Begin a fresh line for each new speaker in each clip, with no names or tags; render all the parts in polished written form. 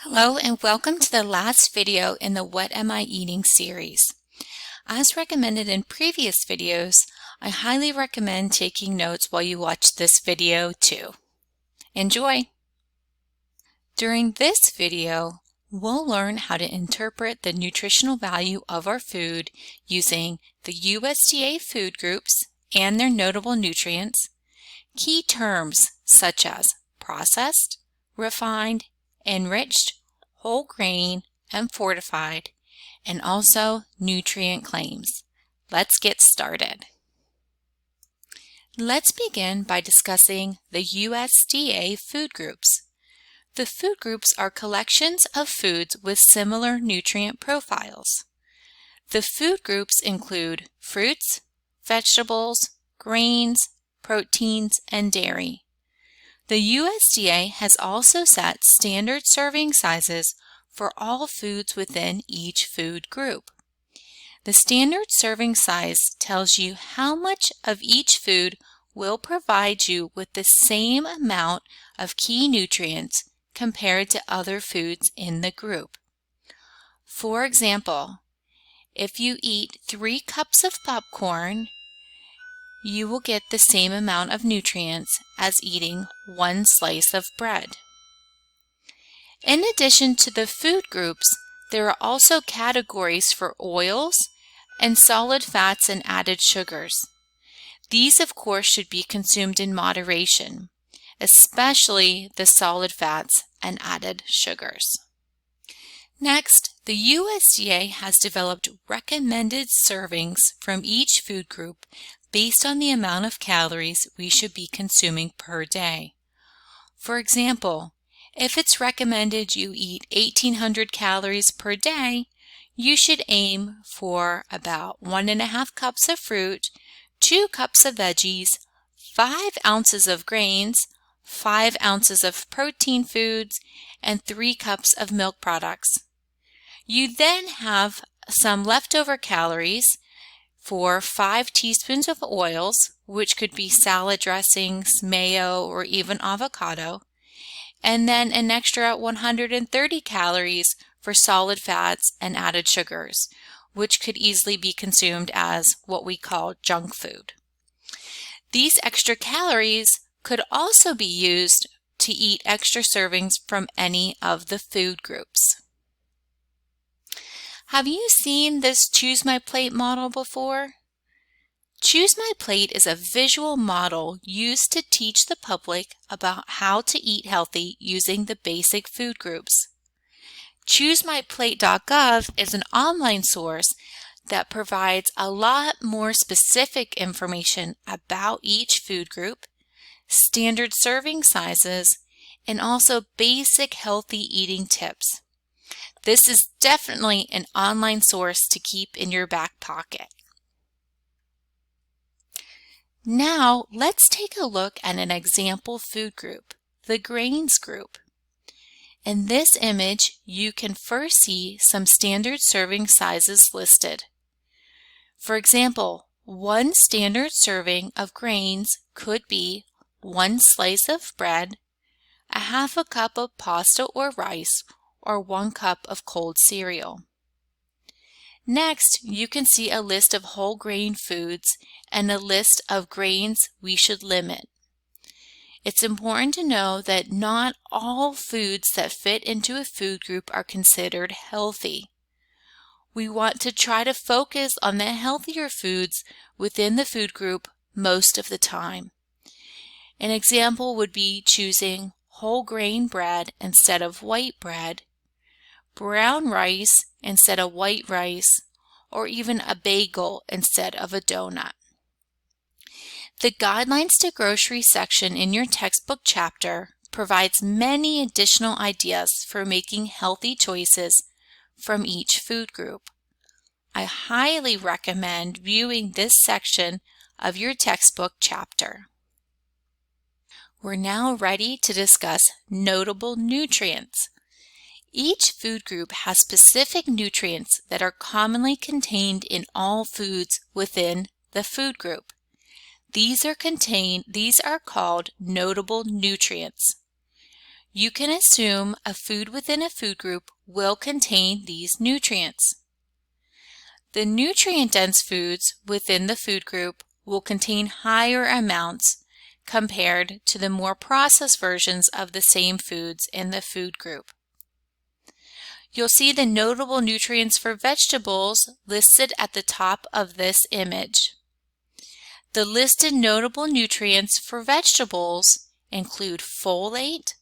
Hello and welcome to the last video in the What Am I Eating series. As recommended in previous videos, I highly recommend taking notes while you watch this video too. Enjoy! During this video, we'll learn how to interpret the nutritional value of our food using the USDA food groups and their notable nutrients, key terms such as processed, refined, enriched, whole grain, and fortified, and also nutrient claims. Let's get started. Let's begin by discussing the USDA food groups. The food groups are collections of foods with similar nutrient profiles. The food groups include fruits, vegetables, grains, proteins, and dairy. The USDA has also set standard serving sizes for all foods within each food group. The standard serving size tells you how much of each food will provide you with the same amount of key nutrients compared to other foods in the group. For example, if you eat 3 cups of popcorn, you will get the same amount of nutrients as eating 1 slice of bread. In addition to the food groups, there are also categories for oils and solid fats and added sugars. These, of course, should be consumed in moderation, especially the solid fats and added sugars. Next, the USDA has developed recommended servings from each food group based on the amount of calories we should be consuming per day. For example, if it's recommended you eat 1,800 calories per day, you should aim for about 1.5 cups of fruit, 2 cups of veggies, 5 ounces of grains, 5 ounces of protein foods, and 3 cups of milk products. You then have some leftover calories for 5 teaspoons of oils, which could be salad dressings, mayo, or even avocado, and then an extra 130 calories for solid fats and added sugars, which could easily be consumed as what we call junk food. These extra calories could also be used to eat extra servings from any of the food groups. Have you seen this Choose My Plate model before? Choose My Plate is a visual model used to teach the public about how to eat healthy using the basic food groups. ChooseMyPlate.gov is an online source that provides a lot more specific information about each food group, standard serving sizes, and also basic healthy eating tips. This is definitely an online source to keep in your back pocket. Now, let's take a look at an example food group, the grains group. In this image, you can first see some standard serving sizes listed. For example, 1 standard serving of grains could be 1 slice of bread, 1/2 cup of pasta or rice, or 1 cup of cold cereal. Next, you can see a list of whole grain foods and a list of grains we should limit. It's important to know that not all foods that fit into a food group are considered healthy. We want to try to focus on the healthier foods within the food group most of the time. An example would be choosing whole grain bread instead of white bread, brown rice instead of white rice, or even a bagel instead of a donut. The Guidelines to Grocery section in your textbook chapter provides many additional ideas for making healthy choices from each food group. I highly recommend viewing this section of your textbook chapter. We're now ready to discuss notable nutrients. Each food group has specific nutrients that are commonly contained in all foods within the food group. These are called notable nutrients. you can assume a food within a food group will contain these nutrients. The nutrient-dense foods within the food group will contain higher amounts compared to the more processed versions of the same foods in the food group. You'll see the notable nutrients for vegetables listed at the top of this image. The listed notable nutrients for vegetables include folate,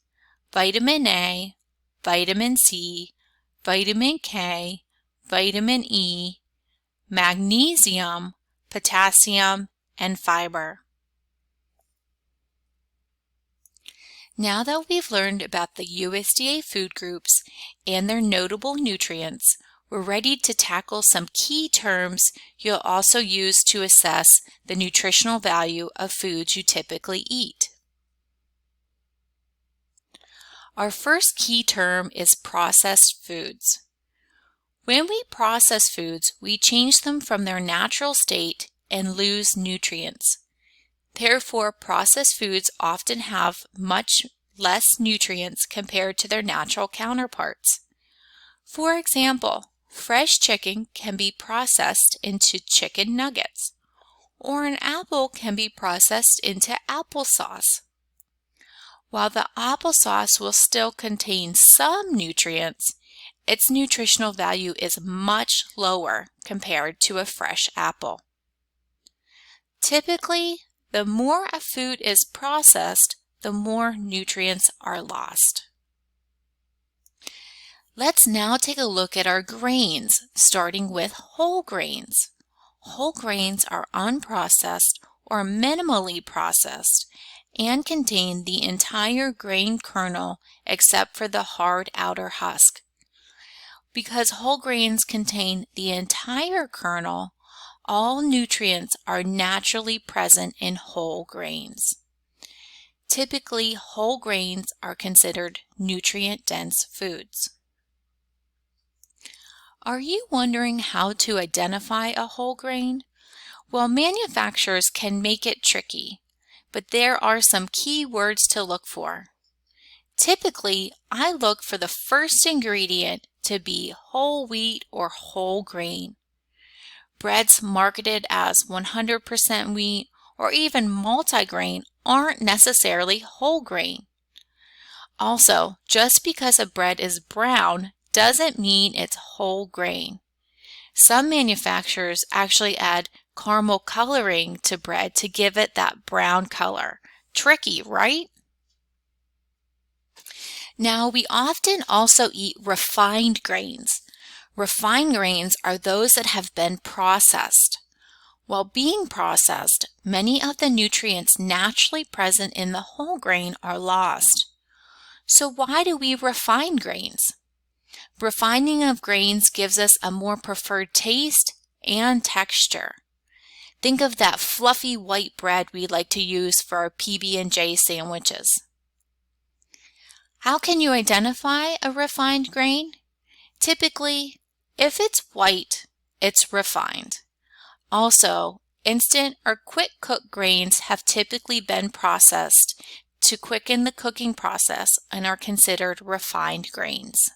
vitamin A, vitamin C, vitamin K, vitamin E, magnesium, potassium, and fiber. Now that we've learned about the USDA food groups and their notable nutrients, we're ready to tackle some key terms you'll also use to assess the nutritional value of foods you typically eat. Our first key term is processed foods. When we process foods, we change them from their natural state and lose nutrients. Therefore, processed foods often have much less nutrients compared to their natural counterparts. For example, fresh chicken can be processed into chicken nuggets, or an apple can be processed into applesauce. While the applesauce will still contain some nutrients, its nutritional value is much lower compared to a fresh apple. Typically, the more a food is processed, the more nutrients are lost. Let's now take a look at our grains, starting with whole grains. Whole grains are unprocessed or minimally processed and contain the entire grain kernel except for the hard outer husk. Because whole grains contain the entire kernel, all nutrients are naturally present in whole grains. Typically, whole grains are considered nutrient-dense foods. Are you wondering how to identify a whole grain? Well, manufacturers can make it tricky, but there are some key words to look for. Typically, I look for the first ingredient to be whole wheat or whole grain. Breads marketed as 100% wheat or even multigrain aren't necessarily whole grain. Also, just because a bread is brown doesn't mean it's whole grain. Some manufacturers actually add caramel coloring to bread to give it that brown color. Tricky, right? Now, we often also eat refined grains. Refined grains are those that have been processed. While being processed, many of the nutrients naturally present in the whole grain are lost. So why do we refine grains? Refining of grains gives us a more preferred taste and texture. Think of that fluffy white bread we like to use for our PB&J sandwiches. How can you identify a refined grain? Typically, if it's white, it's refined. Also, instant or quick cook grains have typically been processed to quicken the cooking process and are considered refined grains.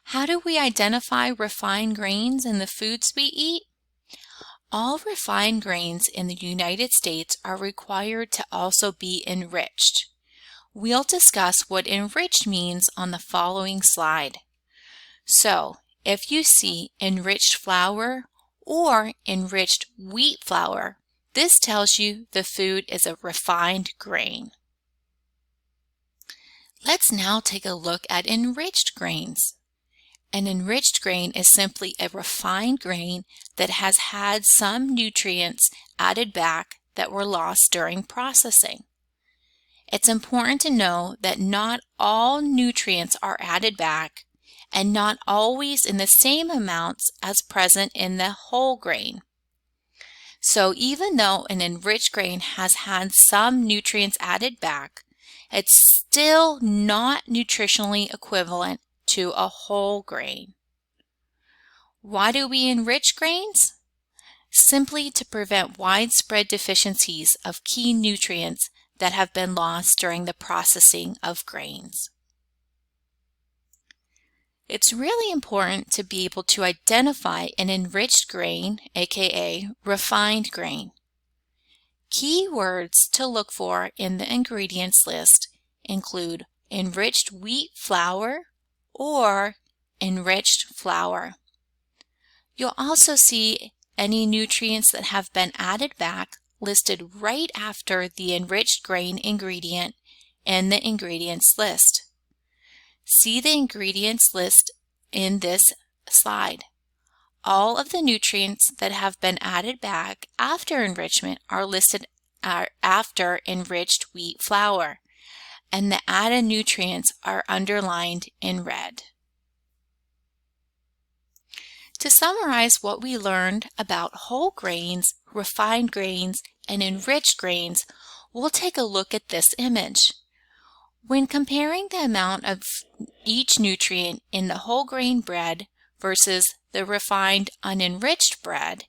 How do we identify refined grains in the foods we eat? All refined grains in the United States are required to also be enriched. We'll discuss what enriched means on the following slide. So, if you see enriched flour or enriched wheat flour, this tells you the food is a refined grain. Let's now take a look at enriched grains. An enriched grain is simply a refined grain that has had some nutrients added back that were lost during processing. It's important to know that not all nutrients are added back and not always in the same amounts as present in the whole grain. So even though an enriched grain has had some nutrients added back, it's still not nutritionally equivalent to a whole grain. Why do we enrich grains? Simply to prevent widespread deficiencies of key nutrients that have been lost during the processing of grains. It's really important to be able to identify an enriched grain, aka refined grain. Key words to look for in the ingredients list include enriched wheat flour or enriched flour. You'll also see any nutrients that have been added back listed right after the enriched grain ingredient in the ingredients list. See the ingredients list in this slide. All of the nutrients that have been added back after enrichment are listed after enriched wheat flour, and the added nutrients are underlined in red. To summarize what we learned about whole grains, refined grains, and enriched grains, we'll take a look at this image. When comparing the amount of each nutrient in the whole grain bread versus the refined unenriched bread,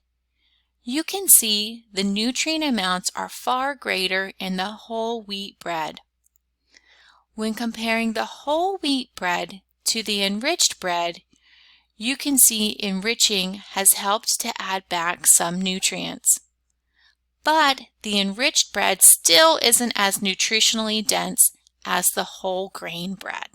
you can see the nutrient amounts are far greater in the whole wheat bread. When comparing the whole wheat bread to the enriched bread, you can see enriching has helped to add back some nutrients. But the enriched bread still isn't as nutritionally dense as the whole grain bread.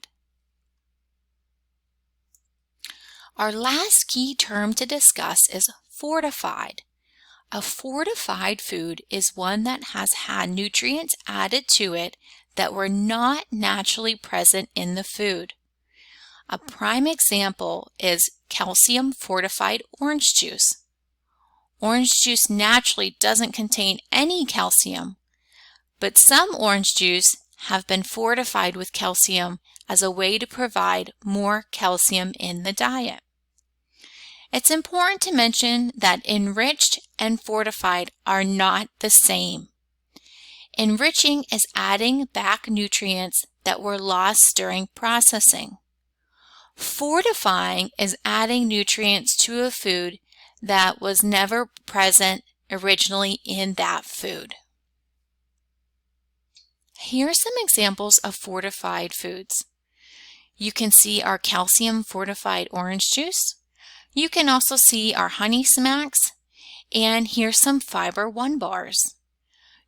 Our last key term to discuss is fortified. A fortified food is one that has had nutrients added to it that were not naturally present in the food. A prime example is calcium fortified orange juice. Orange juice naturally doesn't contain any calcium, but some orange juice have been fortified with calcium as a way to provide more calcium in the diet. It's important to mention that enriched and fortified are not the same. Enriching is adding back nutrients that were lost during processing. Fortifying is adding nutrients to a food that was never present originally in that food. Here are some examples of fortified foods. You can see our calcium fortified orange juice. You can also see our Honey Smacks, and here's some Fiber One bars.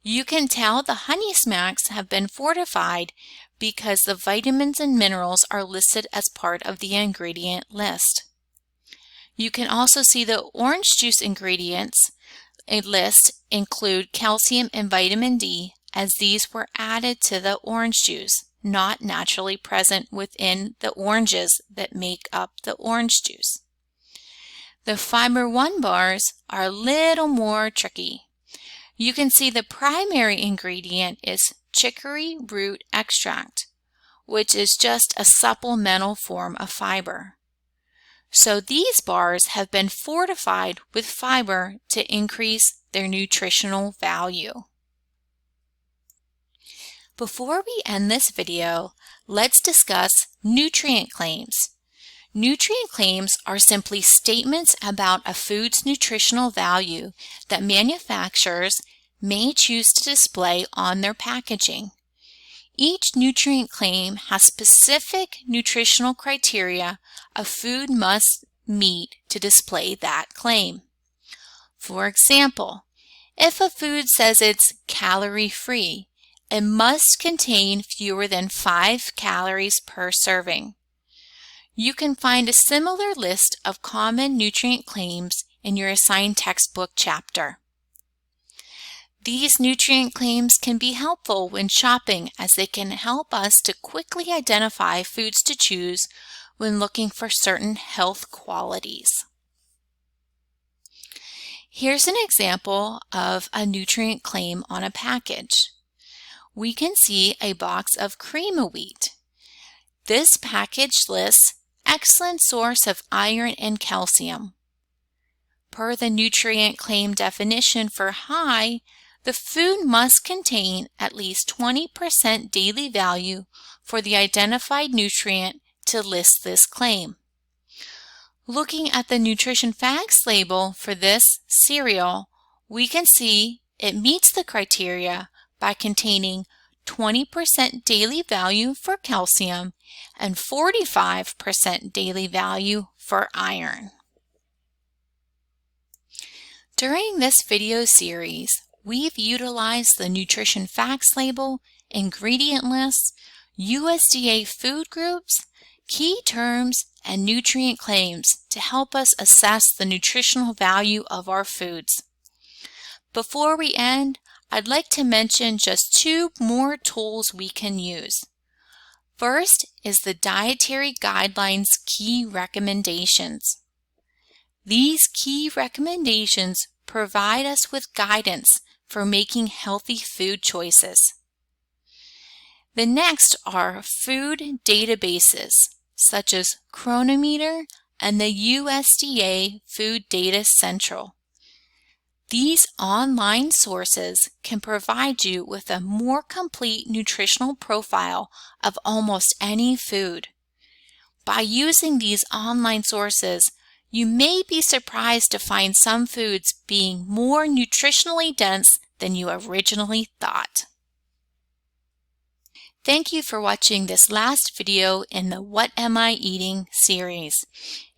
You can tell the Honey Smacks have been fortified because the vitamins and minerals are listed as part of the ingredient list. You can also see the orange juice ingredients list include calcium and vitamin D, as these were added to the orange juice, not naturally present within the oranges that make up the orange juice. The Fiber One bars are a little more tricky. You can see the primary ingredient is chicory root extract, which is just a supplemental form of fiber. So these bars have been fortified with fiber to increase their nutritional value. Before we end this video, let's discuss nutrient claims. Nutrient claims are simply statements about a food's nutritional value that manufacturers may choose to display on their packaging. Each nutrient claim has specific nutritional criteria a food must meet to display that claim. For example, if a food says it's calorie-free, it must contain fewer than 5 calories per serving. You can find a similar list of common nutrient claims in your assigned textbook chapter. These nutrient claims can be helpful when shopping, as they can help us to quickly identify foods to choose when looking for certain health qualities. Here's an example of a nutrient claim on a package. We can see a box of cream of wheat. This package lists excellent source of iron and calcium. Per the nutrient claim definition for high, the food must contain at least 20% daily value for the identified nutrient to list this claim. Looking at the nutrition facts label for this cereal, we can see it meets the criteria by containing 20% daily value for calcium and 45% daily value for iron. During this video series, we've utilized the nutrition facts label, ingredient lists, USDA food groups, key terms, and nutrient claims to help us assess the nutritional value of our foods. Before we end, I'd like to mention just 2 more tools we can use. First is the Dietary Guidelines Key Recommendations. These key recommendations provide us with guidance for making healthy food choices. The next are food databases, such as Cronometer and the USDA Food Data Central. These online sources can provide you with a more complete nutritional profile of almost any food. By using these online sources, you may be surprised to find some foods being more nutritionally dense than you originally thought. Thank you for watching this last video in the What Am I Eating series.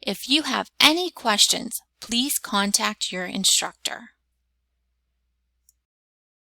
If you have any questions, please contact your instructor.